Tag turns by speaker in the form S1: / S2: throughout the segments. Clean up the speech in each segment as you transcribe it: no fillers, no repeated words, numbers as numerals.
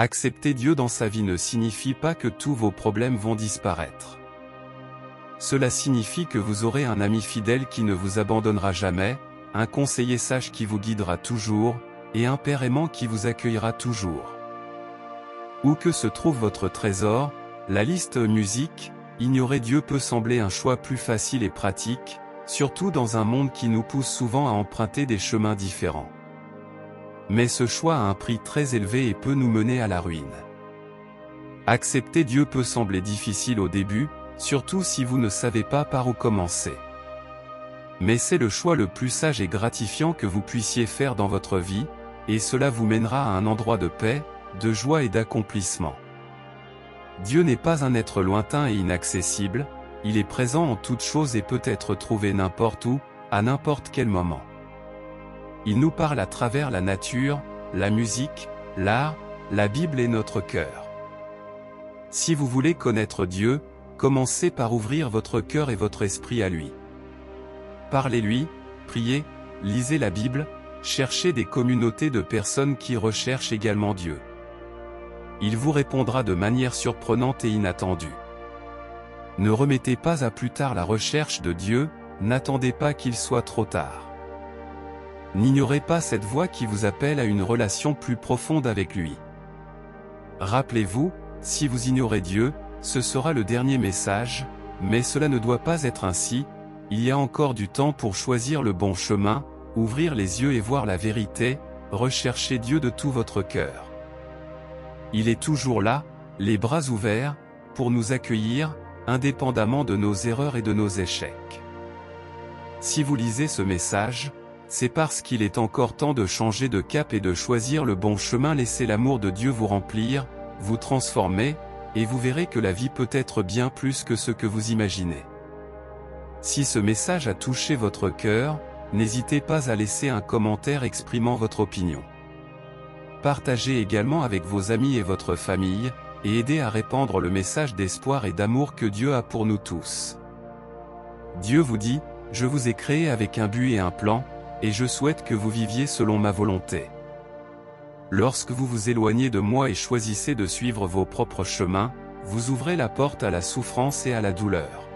S1: Accepter Dieu dans sa vie ne signifie pas que tous vos problèmes vont disparaître. Cela signifie que vous aurez un ami fidèle qui ne vous abandonnera jamais, un conseiller sage qui vous guidera toujours, et un père aimant qui vous accueillera toujours. Où que se trouve votre trésor, la liste musique, ignorer Dieu peut sembler un choix plus facile et pratique, surtout dans un monde qui nous pousse souvent à emprunter des chemins différents. Mais ce choix a un prix très élevé et peut nous mener à la ruine. Accepter Dieu peut sembler difficile au début, surtout si vous ne savez pas par où commencer. Mais c'est le choix le plus sage et gratifiant que vous puissiez faire dans votre vie, et cela vous mènera à un endroit de paix, de joie et d'accomplissement. Dieu n'est pas un être lointain et inaccessible, il est présent en toutes choses et peut être trouvé n'importe où, à n'importe quel moment. Il nous parle à travers la nature, la musique, l'art, la Bible et notre cœur. Si vous voulez connaître Dieu, commencez par ouvrir votre cœur et votre esprit à lui. Parlez-lui, priez, lisez la Bible, cherchez des communautés de personnes qui recherchent également Dieu. Il vous répondra de manière surprenante et inattendue. Ne remettez pas à plus tard la recherche de Dieu, n'attendez pas qu'il soit trop tard. N'ignorez pas cette voix qui vous appelle à une relation plus profonde avec lui. Rappelez-vous, si vous ignorez Dieu, ce sera le dernier message, mais cela ne doit pas être ainsi, il y a encore du temps pour choisir le bon chemin, ouvrir les yeux et voir la vérité, rechercher Dieu de tout votre cœur. Il est toujours là, les bras ouverts, pour nous accueillir, indépendamment de nos erreurs et de nos échecs. Si vous lisez ce message, c'est parce qu'il est encore temps de changer de cap et de choisir le bon chemin. Laissez l'amour de Dieu vous remplir, vous transformer, et vous verrez que la vie peut être bien plus que ce que vous imaginez. Si ce message a touché votre cœur, n'hésitez pas à laisser un commentaire exprimant votre opinion. Partagez également avec vos amis et votre famille, et aidez à répandre le message d'espoir et d'amour que Dieu a pour nous tous. Dieu vous dit, « Je vous ai créé avec un but et un plan, et je souhaite que vous viviez selon ma volonté. » Lorsque vous vous éloignez de moi et choisissez de suivre vos propres chemins, vous ouvrez la porte à la souffrance et à la douleur.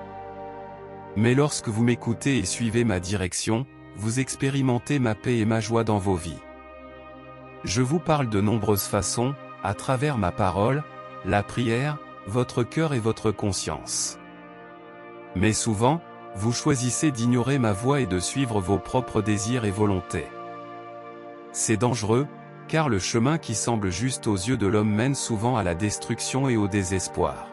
S1: Mais lorsque vous m'écoutez et suivez ma direction, vous expérimentez ma paix et ma joie dans vos vies. Je vous parle de nombreuses façons, à travers ma parole, la prière, votre cœur et votre conscience. Mais souvent, vous choisissez d'ignorer ma voix et de suivre vos propres désirs et volontés. C'est dangereux, car le chemin qui semble juste aux yeux de l'homme mène souvent à la destruction et au désespoir.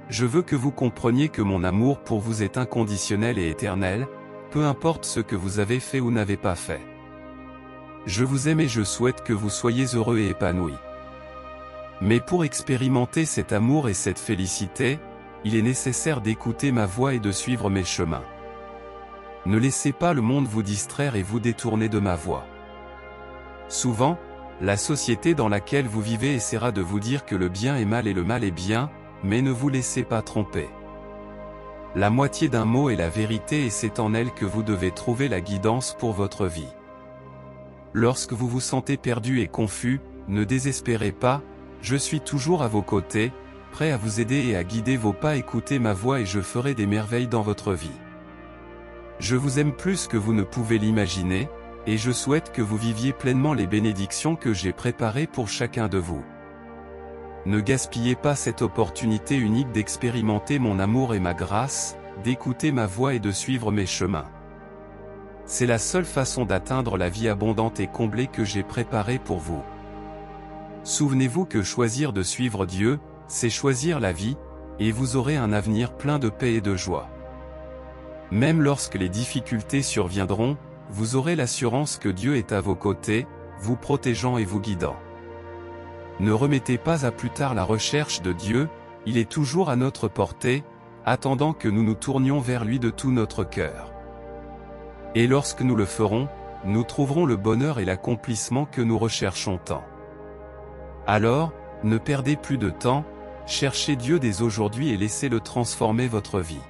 S1: Je veux que vous compreniez que mon amour pour vous est inconditionnel et éternel, peu importe ce que vous avez fait ou n'avez pas fait. Je vous aime et je souhaite que vous soyez heureux et épanouis. Mais pour expérimenter cet amour et cette félicité, il est nécessaire d'écouter ma voix et de suivre mes chemins. Ne laissez pas le monde vous distraire et vous détourner de ma voix. Souvent, la société dans laquelle vous vivez essaiera de vous dire que le bien est mal et le mal est bien, mais ne vous laissez pas tromper. La moitié d'un mot est la vérité et c'est en elle que vous devez trouver la guidance pour votre vie. Lorsque vous vous sentez perdu et confus, ne désespérez pas, je suis toujours à vos côtés, prêt à vous aider et à guider vos pas. Écoutez ma voix et je ferai des merveilles dans votre vie. Je vous aime plus que vous ne pouvez l'imaginer, et je souhaite que vous viviez pleinement les bénédictions que j'ai préparées pour chacun de vous. Ne gaspillez pas cette opportunité unique d'expérimenter mon amour et ma grâce, d'écouter ma voix et de suivre mes chemins. C'est la seule façon d'atteindre la vie abondante et comblée que j'ai préparée pour vous. Souvenez-vous que choisir de suivre Dieu, c'est choisir la vie, et vous aurez un avenir plein de paix et de joie. Même lorsque les difficultés surviendront, vous aurez l'assurance que Dieu est à vos côtés, vous protégeant et vous guidant. Ne remettez pas à plus tard la recherche de Dieu, il est toujours à notre portée, attendant que nous nous tournions vers lui de tout notre cœur. Et lorsque nous le ferons, nous trouverons le bonheur et l'accomplissement que nous recherchons tant. Alors, ne perdez plus de temps, cherchez Dieu dès aujourd'hui et laissez-le transformer votre vie.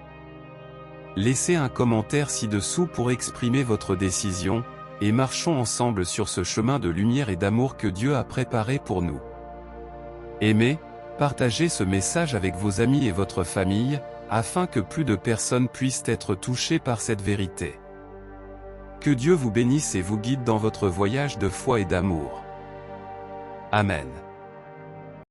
S1: Laissez un commentaire ci-dessous pour exprimer votre décision, et marchons ensemble sur ce chemin de lumière et d'amour que Dieu a préparé pour nous. Aimez, partagez ce message avec vos amis et votre famille, afin que plus de personnes puissent être touchées par cette vérité. Que Dieu vous bénisse et vous guide dans votre voyage de foi et d'amour. Amen.